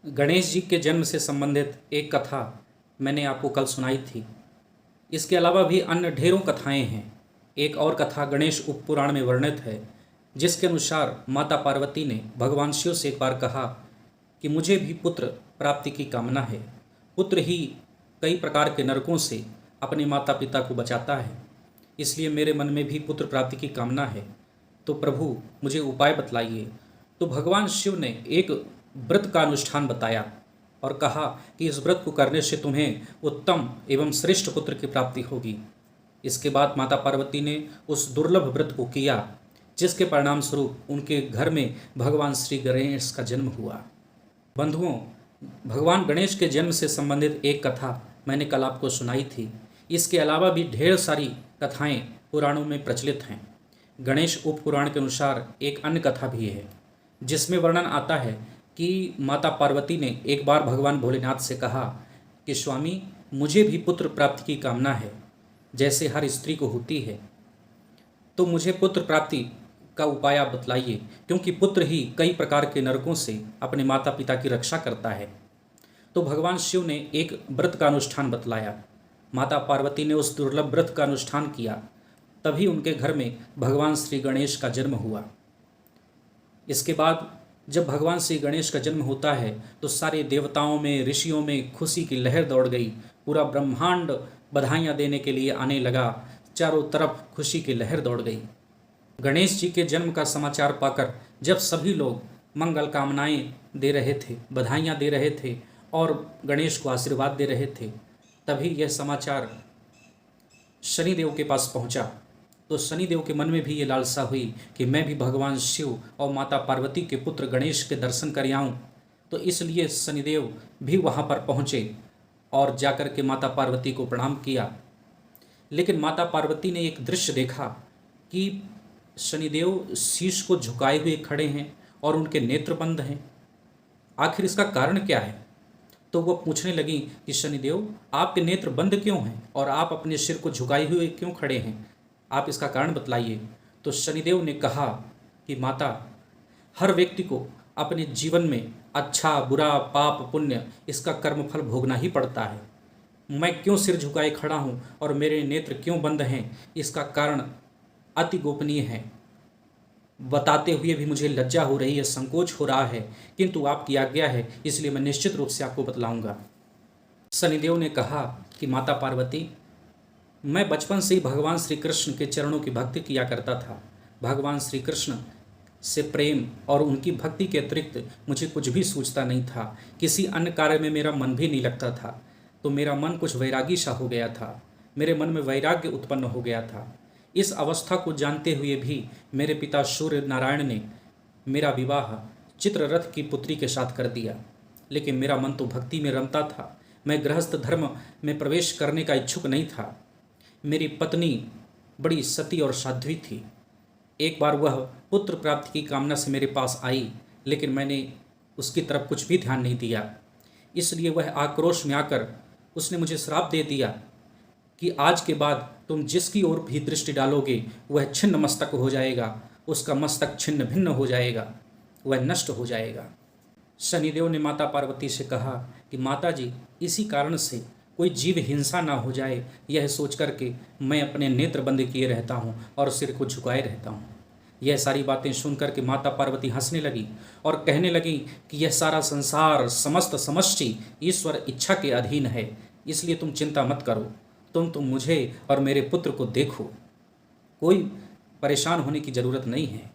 गणेश जी के जन्म से संबंधित एक कथा मैंने आपको कल सुनाई थी। इसके अलावा भी अन्य ढेरों कथाएं हैं। एक और कथा गणेश उपपुराण में वर्णित है, जिसके अनुसार माता पार्वती ने भगवान शिव से एक बार कहा कि मुझे भी पुत्र प्राप्ति की कामना है। पुत्र ही कई प्रकार के नरकों से अपने माता पिता को बचाता है, इसलिए मेरे मन में भी पुत्र प्राप्ति की कामना है। तो प्रभु मुझे उपाय बतलाइए। तो भगवान शिव ने एक व्रत का अनुष्ठान बताया और कहा कि इस व्रत को करने से तुम्हें उत्तम एवं श्रेष्ठ पुत्र की प्राप्ति होगी। इसके बाद माता पार्वती ने उस दुर्लभ व्रत को किया, जिसके परिणाम स्वरूप उनके घर में भगवान श्री गणेश का जन्म हुआ। बंधुओं, भगवान गणेश के जन्म से संबंधित एक कथा मैंने कल आपको सुनाई थी। इसके अलावा भी ढेर सारी कथाएं पुराणों में प्रचलित हैं। गणेश उपपुराण के अनुसार एक अन्य कथा भी है, जिसमें वर्णन आता है कि माता पार्वती ने एक बार भगवान भोलेनाथ से कहा कि स्वामी, मुझे भी पुत्र प्राप्ति की कामना है, जैसे हर स्त्री को होती है। तो मुझे पुत्र प्राप्ति का उपाय आप बतलाइए, क्योंकि पुत्र ही कई प्रकार के नरकों से अपने माता पिता की रक्षा करता है। तो भगवान शिव ने एक व्रत का अनुष्ठान बतलाया। माता पार्वती ने उस दुर्लभ व्रत का अनुष्ठान किया, तभी उनके घर में भगवान श्री गणेश का जन्म हुआ। इसके बाद जब भगवान श्री गणेश का जन्म होता है तो सारे देवताओं में, ऋषियों में खुशी की लहर दौड़ गई। पूरा ब्रह्मांड बधाइयाँ देने के लिए आने लगा। चारों तरफ खुशी की लहर दौड़ गई। गणेश जी के जन्म का समाचार पाकर जब सभी लोग मंगल कामनाएं दे रहे थे, बधाइयाँ दे रहे थे और गणेश को आशीर्वाद दे रहे थे, तभी यह समाचार शनिदेव के पास पहुँचा। तो शनिदेव के मन में भी ये लालसा हुई कि मैं भी भगवान शिव और माता पार्वती के पुत्र गणेश के दर्शन कर आऊँ। तो इसलिए शनिदेव भी वहाँ पर पहुँचे और जाकर के माता पार्वती को प्रणाम किया। लेकिन माता पार्वती ने एक दृश्य देखा कि शनिदेव शीश को झुकाए हुए खड़े हैं और उनके नेत्र बंद हैं। आखिर इसका कारण क्या है? तो वो पूछने लगी कि शनिदेव, आपके नेत्र बंद क्यों हैं और आप अपने सिर को झुकाए हुए क्यों खड़े हैं? आप इसका कारण बतलाइए। तो शनिदेव ने कहा कि माता, हर व्यक्ति को अपने जीवन में अच्छा बुरा, पाप पुण्य, इसका कर्मफल भोगना ही पड़ता है। मैं क्यों सिर झुकाए खड़ा हूँ और मेरे नेत्र क्यों बंद हैं, इसका कारण अति गोपनीय है। बताते हुए भी मुझे लज्जा हो रही है, संकोच हो रहा है, किंतु आपकी आज्ञा है, इसलिए मैं निश्चित रूप से आपको बतलाऊंगा। शनिदेव ने कहा कि माता पार्वती, मैं बचपन से ही भगवान श्री कृष्ण के चरणों की भक्ति किया करता था। भगवान श्री कृष्ण से प्रेम और उनकी भक्ति के अतिरिक्त मुझे कुछ भी सूझता नहीं था। किसी अन्य कार्य में मेरा मन भी नहीं लगता था। तो मेरा मन कुछ वैरागी सा हो गया था। मेरे मन में वैराग्य उत्पन्न हो गया था। इस अवस्था को जानते हुए भी मेरे पिता सूर्य नारायण ने मेरा विवाह चित्ररथ की पुत्री के साथ कर दिया। लेकिन मेरा मन तो भक्ति में रमता था। मैं गृहस्थ धर्म में प्रवेश करने का इच्छुक नहीं था। मेरी पत्नी बड़ी सती और साध्वी थी। एक बार वह पुत्र प्राप्ति की कामना से मेरे पास आई, लेकिन मैंने उसकी तरफ कुछ भी ध्यान नहीं दिया। इसलिए वह आक्रोश में आकर उसने मुझे श्राप दे दिया कि आज के बाद तुम जिसकी ओर भी दृष्टि डालोगे वह छिन्न मस्तक हो जाएगा, उसका मस्तक छिन्न भिन्न हो जाएगा, वह नष्ट हो जाएगा। शनिदेव ने माता पार्वती से कहा कि माता जी, इसी कारण से कोई जीव हिंसा ना हो जाए, यह सोच करके मैं अपने नेत्र बंद किए रहता हूँ और सिर को झुकाए रहता हूँ। यह सारी बातें सुनकर के माता पार्वती हंसने लगी और कहने लगी कि यह सारा संसार, समस्त समष्टि ईश्वर इच्छा के अधीन है, इसलिए तुम चिंता मत करो। तुम मुझे और मेरे पुत्र को देखो, कोई परेशान होने की ज़रूरत नहीं है।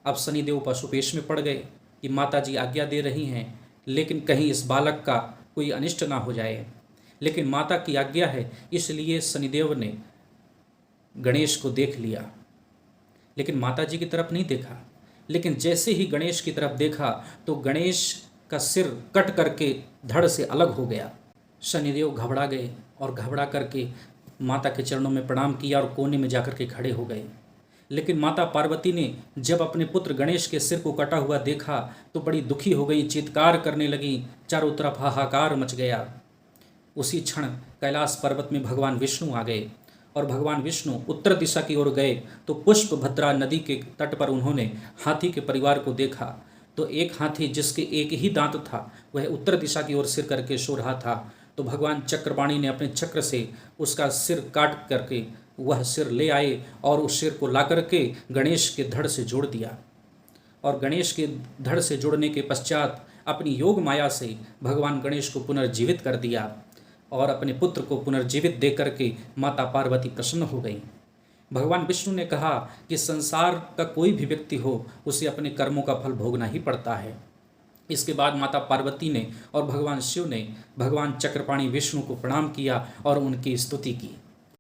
अब शनिदेव पशुपेश में पड़ गए कि माता जी आज्ञा दे रही हैं, लेकिन कहीं इस बालक का कोई अनिष्ट ना हो जाए। लेकिन माता की आज्ञा है, इसलिए शनिदेव ने गणेश को देख लिया, लेकिन माता जी की तरफ नहीं देखा। लेकिन जैसे ही गणेश की तरफ देखा तो गणेश का सिर कट करके धड़ से अलग हो गया। शनिदेव घबरा गए और घबरा करके माता के चरणों में प्रणाम किया और कोने में जाकर के खड़े हो गए। लेकिन माता पार्वती ने जब अपने पुत्र गणेश के सिर को कटा हुआ देखा तो बड़ी दुखी हो गई, चित्कार करने लगी। चारों तरफ हाहाकार मच गया। उसी क्षण कैलाश पर्वत में भगवान विष्णु आ गए और भगवान विष्णु उत्तर दिशा की ओर गए तो पुष्पभद्रा नदी के तट पर उन्होंने हाथी के परिवार को देखा। तो एक हाथी जिसके एक ही दांत था वह उत्तर दिशा की ओर सिर करके सो रहा था। तो भगवान चक्रपाणि ने अपने चक्र से उसका सिर काट करके वह सिर ले आए और उस सिर को ला करके गणेश के धड़ से जोड़ दिया। और गणेश के धड़ से जोड़ने के पश्चात अपनी योग माया से भगवान गणेश को पुनर्जीवित कर दिया और अपने पुत्र को पुनर्जीवित दे करके माता पार्वती प्रसन्न हो गई। भगवान विष्णु ने कहा कि संसार का कोई भी व्यक्ति हो उसे अपने कर्मों का फल भोगना ही पड़ता है। इसके बाद माता पार्वती ने और भगवान शिव ने भगवान चक्रपाणि विष्णु को प्रणाम किया और उनकी स्तुति की।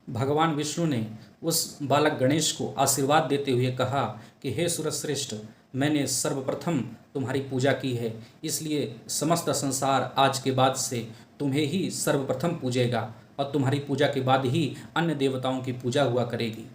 भगवान विष्णु ने उस बालक गणेश को आशीर्वाद देते हुए कहा कि हे सुरश्रेष्ठ, मैंने सर्वप्रथम तुम्हारी पूजा की है, इसलिए समस्त संसार आज के बाद से तुम्हें ही सर्वप्रथम पूजेगा और तुम्हारी पूजा के बाद ही अन्य देवताओं की पूजा हुआ करेगी।